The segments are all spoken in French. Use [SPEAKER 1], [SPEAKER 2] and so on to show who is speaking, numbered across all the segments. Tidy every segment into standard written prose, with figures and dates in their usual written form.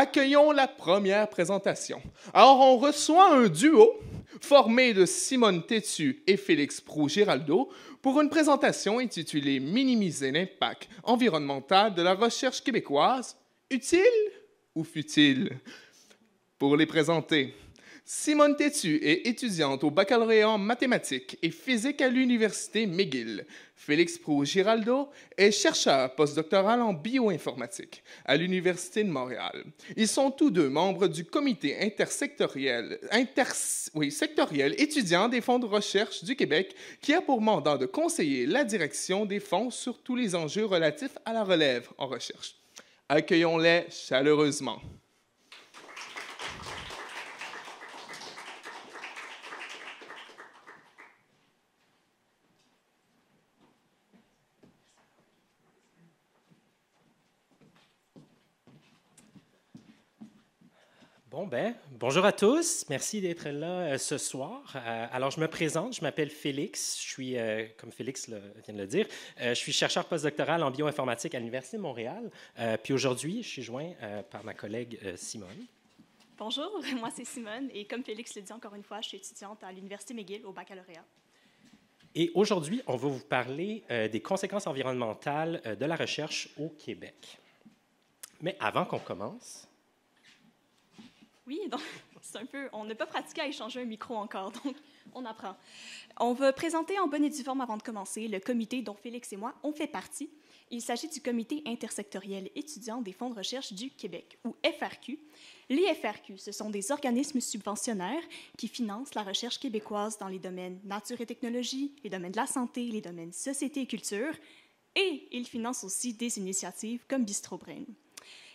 [SPEAKER 1] Accueillons la première présentation. Alors, on reçoit un duo formé de Simone Tétu et Félix Proulx-Giraldo pour une présentation intitulée « Minimiser l'impact environnemental de la recherche québécoise, utile ou futile ?» Pour les présenter, Simone Tétu est étudiante au baccalauréat en mathématiques et physique à l'Université McGill. Félix Proulx-Giraldo est chercheur postdoctoral en bioinformatique à l'Université de Montréal. Ils sont tous deux membres du comité sectoriel étudiant des fonds de recherche du Québec qui a pour mandat de conseiller la direction des fonds sur tous les enjeux relatifs à la relève en recherche. Accueillons-les chaleureusement.
[SPEAKER 2] Bonjour à tous. Merci d'être là ce soir. Alors, je me présente, je m'appelle Félix. Je suis, comme Félix vient de le dire, je suis chercheur postdoctoral en bioinformatique à l'Université de Montréal. Puis aujourd'hui, je suis joint par ma collègue Simone.
[SPEAKER 3] Bonjour, moi c'est Simone et comme Félix le dit encore une fois, je suis étudiante à l'Université McGill au baccalauréat.
[SPEAKER 2] Et aujourd'hui, on va vous parler des conséquences environnementales de la recherche au Québec. Mais avant qu'on commence...
[SPEAKER 3] Oui, donc c'est un peu... On n'a pas pratiqué à échanger un micro encore, donc on apprend. On va présenter en bonne et due forme avant de commencer le comité dont Félix et moi on fait partie. Il s'agit du Comité intersectoriel étudiant des fonds de recherche du Québec, ou FRQ. Les FRQ, ce sont des organismes subventionnaires qui financent la recherche québécoise dans les domaines nature et technologie, les domaines de la santé, les domaines société et culture, et ils financent aussi des initiatives comme BistroBrain.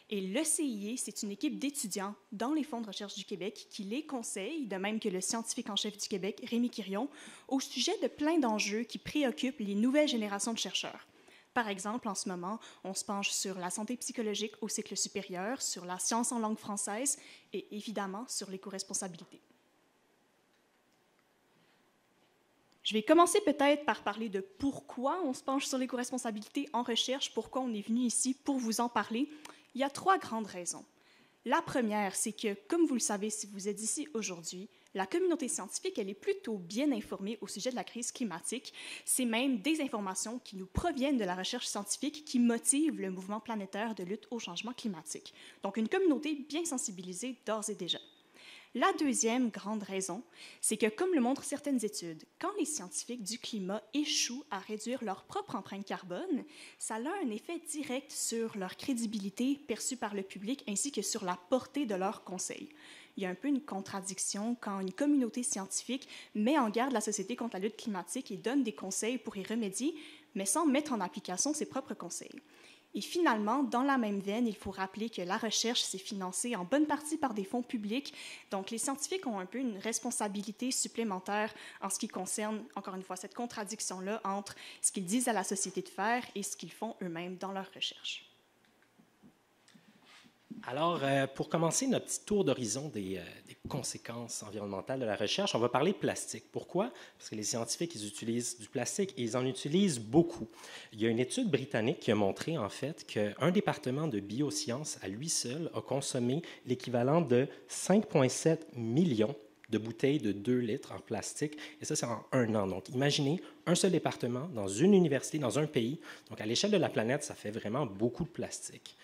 [SPEAKER 3] Et l'ECIE, c'est une équipe d'étudiants dans les fonds de recherche du Québec qui les conseille, de même que le scientifique en chef du Québec, Rémi Quirion, au sujet de plein d'enjeux qui préoccupent les nouvelles générations de chercheurs. Par exemple, en ce moment, on se penche sur la santé psychologique au cycle supérieur, sur la science en langue française et évidemment sur l'éco-responsabilité. Je vais commencer peut-être par parler de pourquoi on se penche sur l'éco-responsabilité en recherche, pourquoi on est venu ici pour vous en parler. Il y a 3 grandes raisons. La première, c'est que, comme vous le savez si vous êtes ici aujourd'hui, la communauté scientifique, elle est plutôt bien informée au sujet de la crise climatique. C'est même des informations qui nous proviennent de la recherche scientifique qui motivent le mouvement planétaire de lutte au changement climatique. Donc, une communauté bien sensibilisée d'ores et déjà. La deuxième grande raison, c'est que, comme le montrent certaines études, quand les scientifiques du climat échouent à réduire leur propre empreinte carbone, ça a un effet direct sur leur crédibilité perçue par le public ainsi que sur la portée de leurs conseils. Il y a un peu une contradiction quand une communauté scientifique met en garde la société contre la lutte climatique et donne des conseils pour y remédier, mais sans mettre en application ses propres conseils. Et finalement, dans la même veine, il faut rappeler que la recherche, c'est financé en bonne partie par des fonds publics. Donc, les scientifiques ont un peu une responsabilité supplémentaire en ce qui concerne, encore une fois, cette contradiction-là entre ce qu'ils disent à la société de faire et ce qu'ils font eux-mêmes dans leur recherche.
[SPEAKER 2] Alors, pour commencer notre petit tour d'horizon des conséquences environnementales de la recherche, on va parler plastique. Pourquoi? Parce que les scientifiques, ils utilisent du plastique et ils en utilisent beaucoup. Il y a une étude britannique qui a montré, en fait, qu'un département de biosciences, à lui seul, a consommé l'équivalent de 5,7 millions de bouteilles de 2 litres en plastique, et ça, c'est en 1 an. Donc, imaginez un seul département dans une université, dans un pays. Donc, à l'échelle de la planète, ça fait vraiment beaucoup de plastique.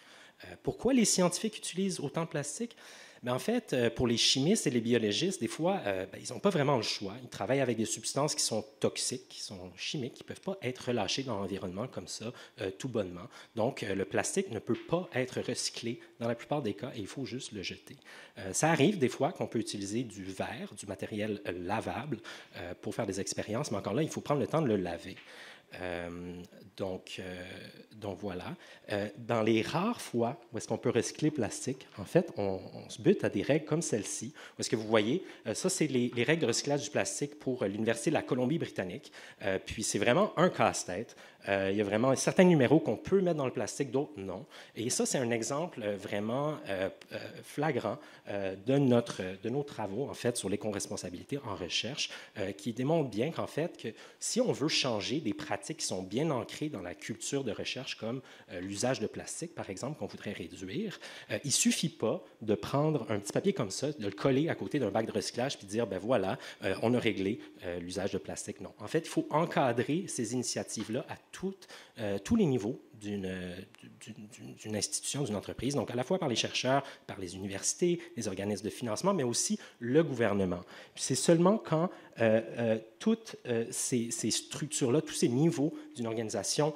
[SPEAKER 2] Pourquoi les scientifiques utilisent autant de plastique? Mais en fait, pour les chimistes et les biologistes, des fois, ils n'ont pas vraiment le choix. Ils travaillent avec des substances qui sont toxiques, qui sont chimiques, qui ne peuvent pas être relâchées dans l'environnement comme ça, tout bonnement. Donc, le plastique ne peut pas être recyclé dans la plupart des cas et il faut juste le jeter. Ça arrive des fois qu'on peut utiliser du verre, du matériel lavable pour faire des expériences, mais encore là, il faut prendre le temps de le laver. Donc voilà. Dans les rares fois où est-ce qu'on peut recycler plastique, en fait, on se bute à des règles comme celle-ci. Où est-ce que vous voyez, ça, c'est les règles de recyclage du plastique pour l'Université de la Colombie-Britannique. Puis c'est vraiment un casse-tête. Il y a vraiment certains numéros qu'on peut mettre dans le plastique, d'autres non. Et ça, c'est un exemple vraiment flagrant de nos travaux, en fait, sur l'éco-responsabilité en recherche, qui démontre bien qu'en fait, que si on veut changer des pratiques qui sont bien ancrées dans la culture de recherche, comme l'usage de plastique, par exemple, qu'on voudrait réduire, il ne suffit pas de prendre un petit papier comme ça, de le coller à côté d'un bac de recyclage, puis de dire, ben voilà, on a réglé l'usage de plastique. Non. En fait, il faut encadrer ces initiatives-là à tous les niveaux d'une institution, d'une entreprise, donc à la fois par les chercheurs, par les universités, les organismes de financement, mais aussi le gouvernement. C'est seulement quand toutes ces structures-là, tous ces niveaux d'une organisation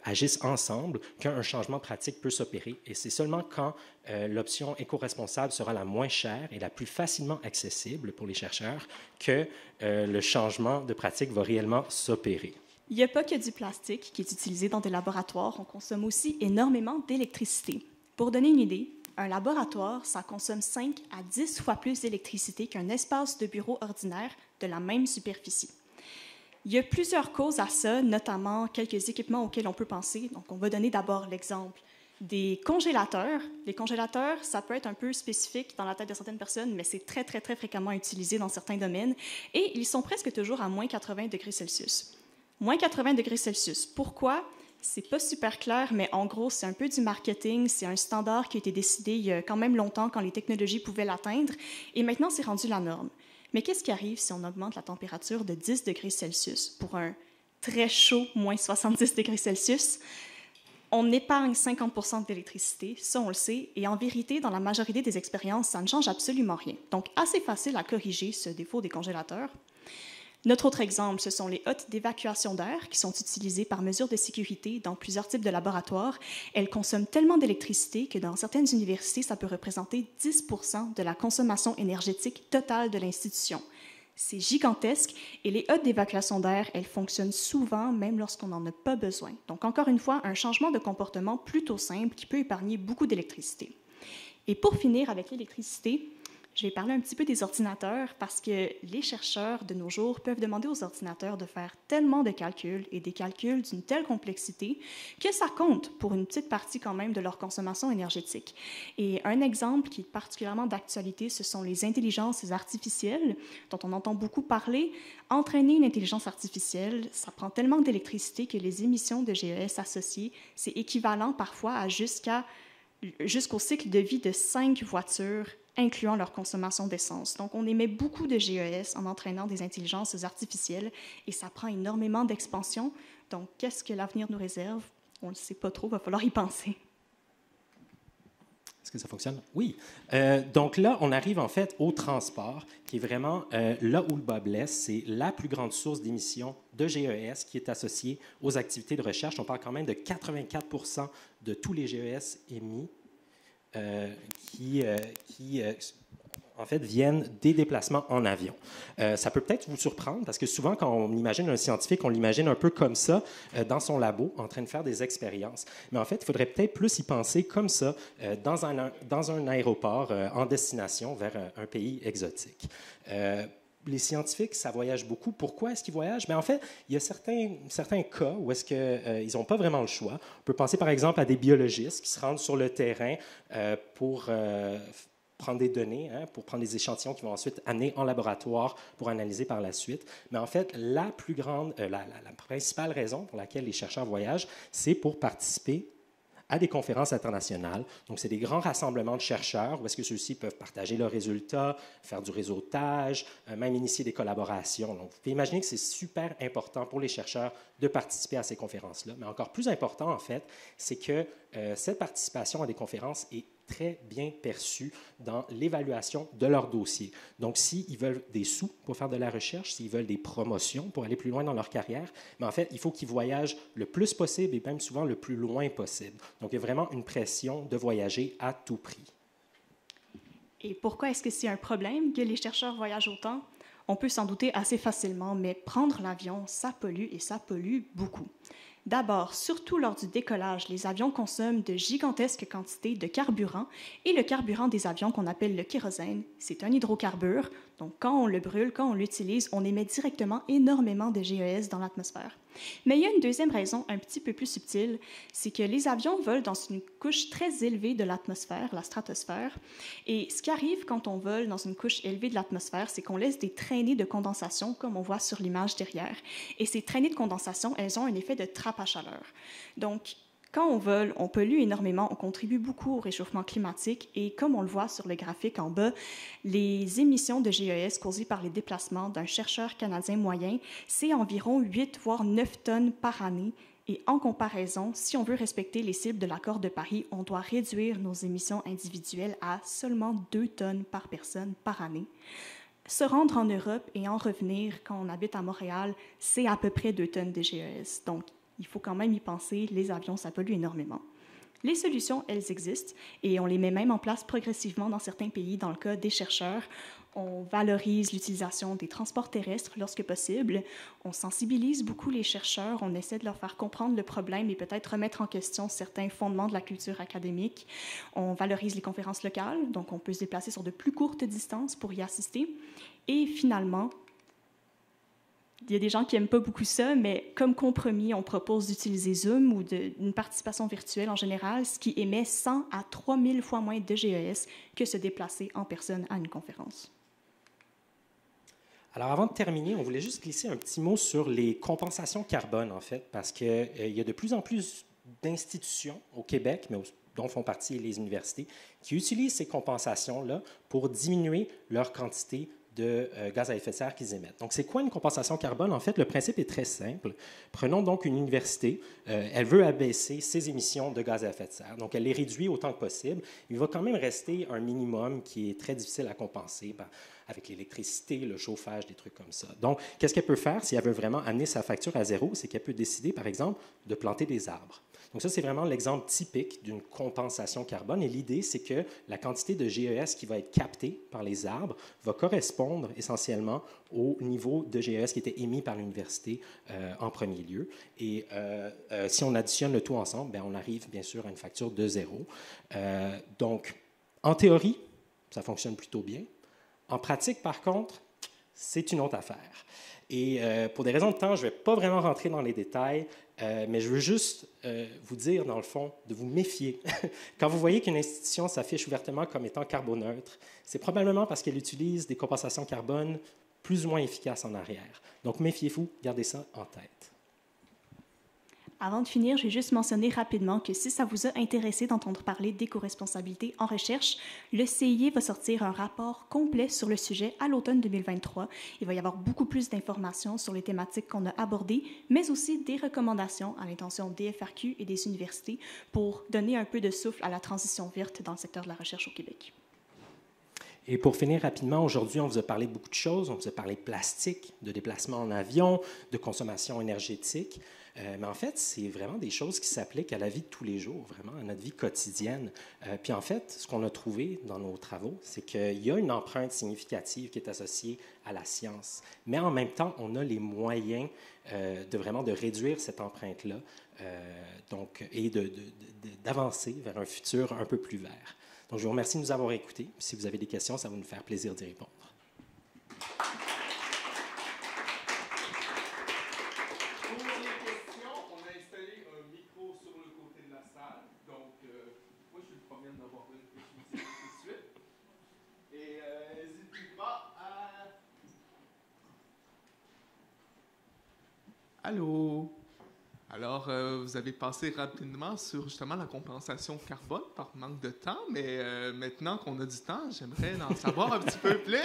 [SPEAKER 2] agissent ensemble qu'un changement pratique peut s'opérer. Et c'est seulement quand l'option éco-responsable sera la moins chère et la plus facilement accessible pour les chercheurs que le changement de pratique va réellement s'opérer.
[SPEAKER 3] Il n'y a pas que du plastique qui est utilisé dans des laboratoires, on consomme aussi énormément d'électricité. Pour donner une idée, un laboratoire, ça consomme 5 à 10 fois plus d'électricité qu'un espace de bureau ordinaire de la même superficie. Il y a plusieurs causes à ça, notamment quelques équipements auxquels on peut penser. Donc, on va donner d'abord l'exemple des congélateurs. Les congélateurs, ça peut être un peu spécifique dans la tête de certaines personnes, mais c'est très, très, très fréquemment utilisé dans certains domaines. Et ils sont presque toujours à moins 80 degrés Celsius. Moins 80 degrés Celsius. Pourquoi? C'est pas super clair, mais en gros, c'est un peu du marketing. C'est un standard qui a été décidé il y a quand même longtemps, quand les technologies pouvaient l'atteindre. Et maintenant, c'est rendu la norme. Mais qu'est-ce qui arrive si on augmente la température de 10 degrés Celsius pour un très chaud, moins 70 degrés Celsius? On épargne 50 % d'électricité, ça on le sait, et en vérité, dans la majorité des expériences, ça ne change absolument rien. Donc, assez facile à corriger ce défaut des congélateurs. Notre autre exemple, ce sont les hottes d'évacuation d'air qui sont utilisées par mesure de sécurité dans plusieurs types de laboratoires. Elles consomment tellement d'électricité que dans certaines universités, ça peut représenter 10 % de la consommation énergétique totale de l'institution. C'est gigantesque et les hottes d'évacuation d'air, elles fonctionnent souvent même lorsqu'on n'en a pas besoin. Donc encore une fois, un changement de comportement plutôt simple qui peut épargner beaucoup d'électricité. Et pour finir avec l'électricité, je vais parler un petit peu des ordinateurs parce que les chercheurs de nos jours peuvent demander aux ordinateurs de faire tellement de calculs et des calculs d'une telle complexité que ça compte pour une petite partie quand même de leur consommation énergétique. Et un exemple qui est particulièrement d'actualité, ce sont les intelligences artificielles dont on entend beaucoup parler. Entraîner une intelligence artificielle, ça prend tellement d'électricité que les émissions de GES associées, c'est équivalent parfois à jusqu'au cycle de vie de 5 voitures incluant leur consommation d'essence. Donc, on émet beaucoup de GES en entraînant des intelligences artificielles et ça prend énormément d'expansion. Donc, qu'est-ce que l'avenir nous réserve? On ne le sait pas trop, il va falloir y penser.
[SPEAKER 2] Est-ce que ça fonctionne? Oui. Donc là, on arrive en fait au transport, qui est vraiment là où le bas blesse. C'est la plus grande source d'émissions de GES qui est associée aux activités de recherche. On parle quand même de 84 % de tous les GES émis qui en fait, viennent des déplacements en avion. Ça peut peut-être vous surprendre parce que souvent, quand on imagine un scientifique, on l'imagine un peu comme ça, dans son labo, en train de faire des expériences. Mais en fait, il faudrait peut-être plus y penser comme ça, dans un aéroport en destination vers un pays exotique. Les scientifiques, ça voyage beaucoup. Pourquoi est-ce qu'ils voyagent? Bien, en fait, il y a certains cas où est-ce qu'ils n'ont pas vraiment le choix. On peut penser, par exemple, à des biologistes qui se rendent sur le terrain pour prendre des données, pour prendre des échantillons qui vont ensuite amener en laboratoire pour analyser par la suite. Mais en fait, la principale raison pour laquelle les chercheurs voyagent, c'est pour participer à des conférences internationales. Donc, c'est des grands rassemblements de chercheurs où est-ce que ceux-ci peuvent partager leurs résultats, faire du réseautage, même initier des collaborations. Donc, vous pouvez imaginer que c'est super important pour les chercheurs de participer à ces conférences-là. Mais encore plus important, en fait, c'est que cette participation à des conférences est très bien perçue dans l'évaluation de leur dossier. Donc, s'ils veulent des sous pour faire de la recherche, s'ils veulent des promotions pour aller plus loin dans leur carrière, mais en fait, il faut qu'ils voyagent le plus possible et même souvent le plus loin possible. Donc, il y a vraiment une pression de voyager à tout prix.
[SPEAKER 3] Et pourquoi est-ce que c'est un problème que les chercheurs voyagent autant? On peut s'en douter assez facilement, mais prendre l'avion, ça pollue et ça pollue beaucoup. D'abord, surtout lors du décollage, les avions consomment de gigantesques quantités de carburant et le carburant des avions qu'on appelle le kérosène, c'est un hydrocarbure, Donc, quand on le brûle, quand on l'utilise, on émet directement énormément de GES dans l'atmosphère. Mais il y a une deuxième raison, un petit peu plus subtile, c'est que les avions volent dans une couche très élevée de l'atmosphère, la stratosphère. Et ce qui arrive quand on vole dans une couche élevée de l'atmosphère, c'est qu'on laisse des traînées de condensation, comme on voit sur l'image derrière. Et ces traînées de condensation, elles ont un effet de trappe à chaleur. Donc, quand on vole, on pollue énormément, on contribue beaucoup au réchauffement climatique et comme on le voit sur le graphique en bas, les émissions de GES causées par les déplacements d'un chercheur canadien moyen, c'est environ 8 voire 9 tonnes par année. Et en comparaison, si on veut respecter les cibles de l'accord de Paris, on doit réduire nos émissions individuelles à seulement 2 tonnes par personne par année. Se rendre en Europe et en revenir quand on habite à Montréal, c'est à peu près 2 tonnes de GES. Donc, il faut quand même y penser, les avions, ça pollue énormément. Les solutions, elles existent et on les met même en place progressivement dans certains pays. Dans le cas des chercheurs, on valorise l'utilisation des transports terrestres lorsque possible. On sensibilise beaucoup les chercheurs, on essaie de leur faire comprendre le problème et peut-être remettre en question certains fondements de la culture académique. On valorise les conférences locales, donc on peut se déplacer sur de plus courtes distances pour y assister. Et finalement, il y a des gens qui n'aiment pas beaucoup ça, mais comme compromis, on propose d'utiliser Zoom ou une participation virtuelle en général, ce qui émet 100 à 3000 fois moins de GES que se déplacer en personne à une conférence.
[SPEAKER 2] Alors, avant de terminer, on voulait juste glisser un petit mot sur les compensations carbone, en fait, parce qu'il y a de plus en plus d'institutions au Québec, mais dont font partie les universités, qui utilisent ces compensations-là pour diminuer leur quantité de gaz à effet de serre qu'ils émettent. Donc, c'est quoi une compensation carbone? En fait, le principe est très simple. Prenons donc une université, elle veut abaisser ses émissions de gaz à effet de serre. Donc, elle les réduit autant que possible. Il va quand même rester un minimum qui est très difficile à compenser avec l'électricité, le chauffage, des trucs comme ça. Donc, qu'est-ce qu'elle peut faire si elle veut vraiment amener sa facture à zéro? C'est qu'elle peut décider, par exemple, de planter des arbres. Donc ça, c'est vraiment l'exemple typique d'une compensation carbone. Et l'idée, c'est que la quantité de GES qui va être captée par les arbres va correspondre essentiellement au niveau de GES qui était émis par l'université en premier lieu. Et si on additionne le tout ensemble, bien, on arrive bien sûr à une facture de zéro. Donc, en théorie, ça fonctionne plutôt bien. En pratique, par contre, c'est une autre affaire. Et pour des raisons de temps, je ne vais pas vraiment rentrer dans les détails, mais je veux juste vous dire, dans le fond, de vous méfier. Quand vous voyez qu'une institution s'affiche ouvertement comme étant carboneutre, c'est probablement parce qu'elle utilise des compensations carbone plus ou moins efficaces en arrière. Donc, méfiez-vous, gardez ça en tête.
[SPEAKER 3] Avant de finir, je vais juste mentionner rapidement que si ça vous a intéressé d'entendre parler d'éco-responsabilité en recherche, le CIE va sortir un rapport complet sur le sujet à l'automne 2023. Il va y avoir beaucoup plus d'informations sur les thématiques qu'on a abordées, mais aussi des recommandations à l'intention des FRQ et des universités pour donner un peu de souffle à la transition verte dans le secteur de la recherche au Québec.
[SPEAKER 2] Et pour finir rapidement, aujourd'hui, on vous a parlé de beaucoup de choses. On vous a parlé de plastique, de déplacement en avion, de consommation énergétique. Mais en fait, c'est vraiment des choses qui s'appliquent à la vie de tous les jours, vraiment à notre vie quotidienne. Puis en fait, ce qu'on a trouvé dans nos travaux, c'est qu'il y a une empreinte significative qui est associée à la science. Mais en même temps, on a les moyens de réduire cette empreinte-là et d'avancer vers un futur un peu plus vert. Donc, je vous remercie de nous avoir écoutés. Si vous avez des questions, ça va nous faire plaisir d'y répondre.
[SPEAKER 1] Allô? Alors, vous avez passé rapidement sur justement la compensation carbone par manque de temps, mais maintenant qu'on a du temps, j'aimerais en savoir un petit peu plus.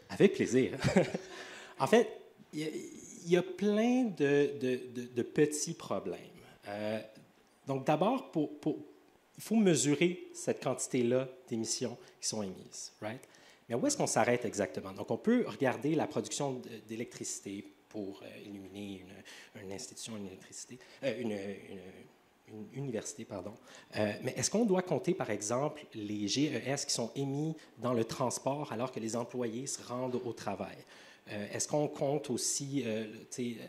[SPEAKER 2] Avec plaisir. En fait, il y a plein de petits problèmes. Donc d'abord, il faut mesurer cette quantité-là d'émissions qui sont émises, right? Mais où est-ce qu'on s'arrête exactement? Donc on peut regarder la production d'électricité pour illuminer une institution, une université, pardon. Mais est-ce qu'on doit compter, par exemple, les GES qui sont émis dans le transport alors que les employés se rendent au travail? Est-ce qu'on compte aussi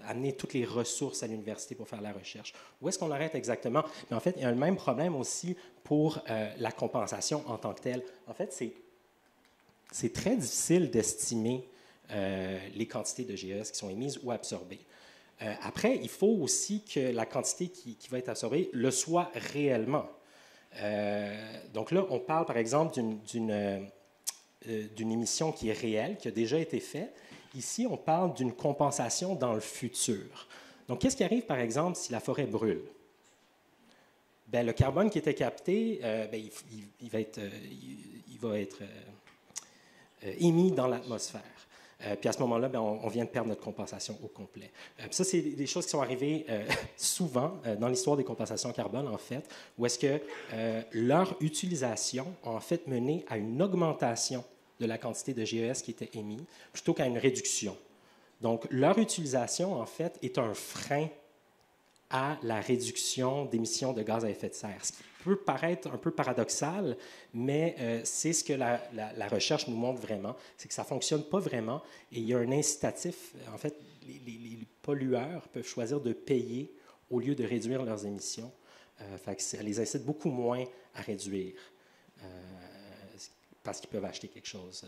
[SPEAKER 2] amener toutes les ressources à l'université pour faire la recherche? Où est-ce qu'on arrête exactement? Mais en fait, il y a le même problème aussi pour la compensation en tant que telle. En fait, c'est très difficile d'estimer les quantités de GES qui sont émises ou absorbées. Après, il faut aussi que la quantité qui va être absorbée le soit réellement. Donc là, on parle par exemple d'une émission qui est réelle, qui a déjà été faite. Ici, on parle d'une compensation dans le futur. Donc, qu'est-ce qui arrive par exemple si la forêt brûle? Bien, le carbone qui était capté, il va être émis dans l'atmosphère. Puis à ce moment-là, on vient de perdre notre compensation au complet. Ça, c'est des choses qui sont arrivées souvent dans l'histoire des compensations carbone, en fait, où est-ce que leur utilisation a en fait mené à une augmentation de la quantité de GES qui était émise, plutôt qu'à une réduction. Donc, leur utilisation, en fait, est un frein à la réduction d'émissions de gaz à effet de serre. Ce qui peut paraître un peu paradoxal, mais c'est ce que la recherche nous montre vraiment, c'est que ça ne fonctionne pas vraiment et il y a un incitatif. En fait, les pollueurs peuvent choisir de payer au lieu de réduire leurs émissions. Fait que ça les incite beaucoup moins à réduire parce qu'ils peuvent acheter quelque chose.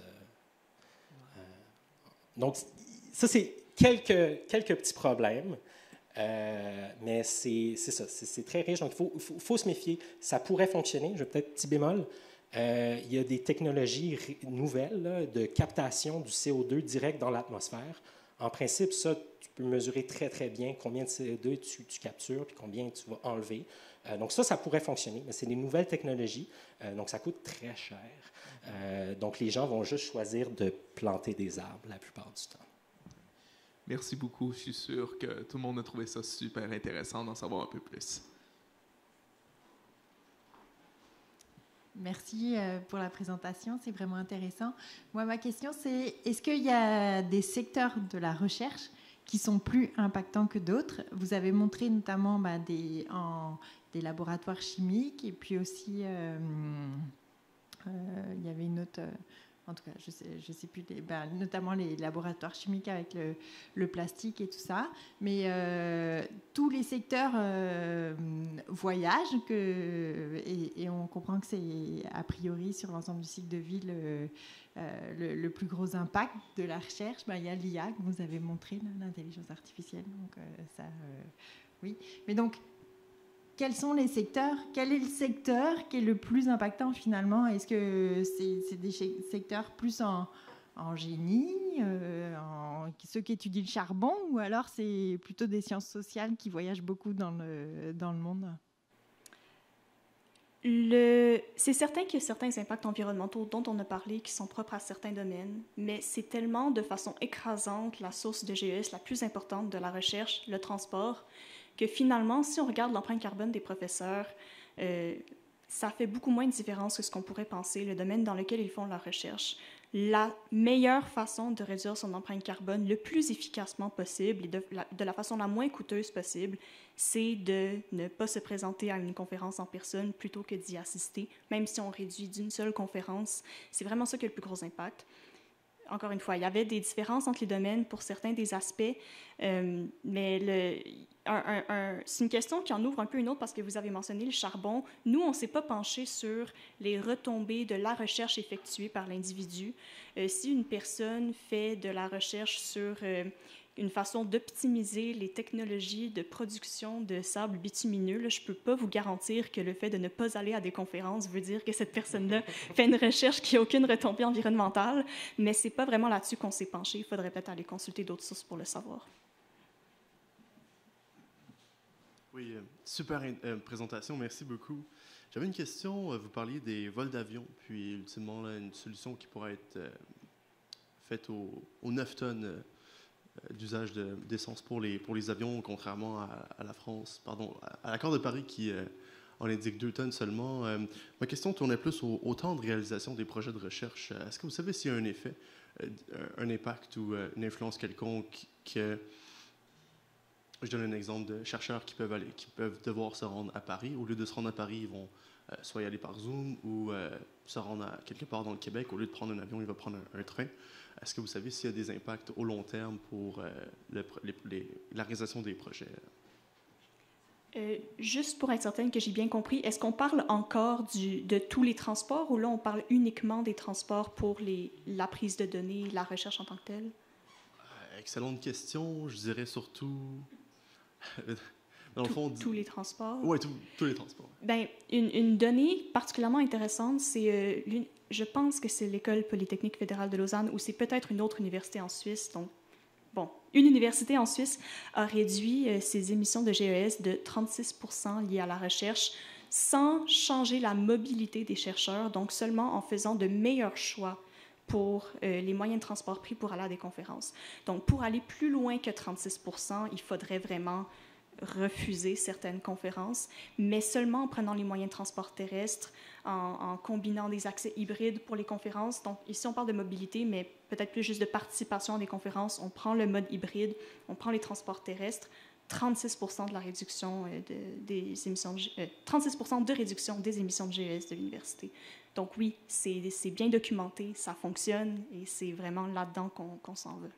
[SPEAKER 2] Donc, ça, c'est quelques petits problèmes. Mais c'est ça, c'est très riche, donc il faut se méfier. Ça pourrait fonctionner, je vais peut-être petit bémol. Il y a des technologies nouvelles là, de captation du CO2 direct dans l'atmosphère. En principe, ça, tu peux mesurer très, très bien combien de CO2 tu captures puis combien tu vas enlever. Donc ça pourrait fonctionner, mais c'est des nouvelles technologies, donc ça coûte très cher. Donc les gens vont juste choisir de planter des arbres la plupart du temps.
[SPEAKER 1] Merci beaucoup. Je suis sûr que tout le monde a trouvé ça super intéressant d'en savoir un peu plus.
[SPEAKER 4] Merci pour la présentation, c'est vraiment intéressant. Moi, ma question, c'est est-ce qu'il y a des secteurs de la recherche qui sont plus impactants que d'autres? Vous avez montré notamment des laboratoires chimiques et puis aussi, il y avait une autre... En tout cas, je sais plus, notamment les laboratoires chimiques avec le plastique et tout ça. Mais tous les secteurs voyagent et on comprend que c'est a priori sur l'ensemble du cycle de vie le plus gros impact de la recherche. Il y a l'IA que vous avez montré, l'intelligence artificielle. Donc oui. Mais donc, quels sont les secteurs? Quel est le secteur qui est le plus impactant finalement? Est-ce que c'est des secteurs plus en génie, ceux qui étudient le charbon, ou alors c'est plutôt des sciences sociales qui voyagent beaucoup dans le monde?
[SPEAKER 3] C'est certain qu'il y a certains impacts environnementaux dont on a parlé qui sont propres à certains domaines, mais c'est tellement de façon écrasante la source de GES la plus importante de la recherche, le transport, que finalement, si on regarde l'empreinte carbone des professeurs, ça fait beaucoup moins de différence que ce qu'on pourrait penser, le domaine dans lequel ils font leur recherche. La meilleure façon de réduire son empreinte carbone le plus efficacement possible et de la façon la moins coûteuse possible, c'est de ne pas se présenter à une conférence en personne plutôt que d'y assister, même si on réduit d'une seule conférence. C'est vraiment ça qui a le plus gros impact. Encore une fois, il y avait des différences entre les domaines pour certains des aspects, mais c'est une question qui en ouvre un peu une autre parce que vous avez mentionné le charbon. Nous, on ne s'est pas penché sur les retombées de la recherche effectuée par l'individu. Si une personne fait de la recherche sur une façon d'optimiser les technologies de production de sable bitumineux, là, je ne peux pas vous garantir que le fait de ne pas aller à des conférences veut dire que cette personne-là fait une recherche qui n'a aucune retombée environnementale, mais ce n'est pas vraiment là-dessus qu'on s'est penché. Il faudrait peut-être aller consulter d'autres sources pour le savoir.
[SPEAKER 5] Oui, super présentation, merci beaucoup. J'avais une question, vous parliez des vols d'avion, puis ultimement là, une solution qui pourrait être faite aux 9 tonnes d'usage d'essence pour les avions, contrairement à la France, pardon, à l'accord de Paris qui en indique 2 tonnes seulement. Ma question tournait plus au temps de réalisation des projets de recherche. Est-ce que vous savez s'il y a un effet, un impact ou une influence quelconque que... Je donne un exemple de chercheurs qui peuvent devoir se rendre à Paris. Au lieu de se rendre à Paris, ils vont soit y aller par Zoom ou se rendre quelque part dans le Québec. Au lieu de prendre un avion, ils vont prendre un train. Est-ce que vous savez s'il y a des impacts au long terme pour la réalisation des projets?
[SPEAKER 3] Juste pour être certaine que j'ai bien compris, est-ce qu'on parle encore de tous les transports ou là on parle uniquement des transports pour la prise de données, la recherche en tant que telle?
[SPEAKER 5] Excellente question. Je dirais surtout... Dans le fond,
[SPEAKER 3] Tous les transports?
[SPEAKER 5] Oui, tous les transports.
[SPEAKER 3] Ben, une donnée particulièrement intéressante, c'est, je pense que c'est l'École polytechnique fédérale de Lausanne ou c'est peut-être une autre université en Suisse. Donc, bon, une université en Suisse a réduit ses émissions de GES de 36 % liées à la recherche sans changer la mobilité des chercheurs, donc seulement en faisant de meilleurs choix pour les moyens de transport pris pour aller à des conférences. Donc, pour aller plus loin que 36 %, il faudrait vraiment refuser certaines conférences, mais seulement en prenant les moyens de transport terrestre, en combinant des accès hybrides pour les conférences. Donc, ici, on parle de mobilité, mais peut-être plus juste de participation à des conférences. On prend le mode hybride, on prend les transports terrestres, 36 % de la réduction des émissions, 36 % de réduction des émissions de GES de l'université. Donc oui, c'est bien documenté, ça fonctionne et c'est vraiment là-dedans qu'on s'en veut.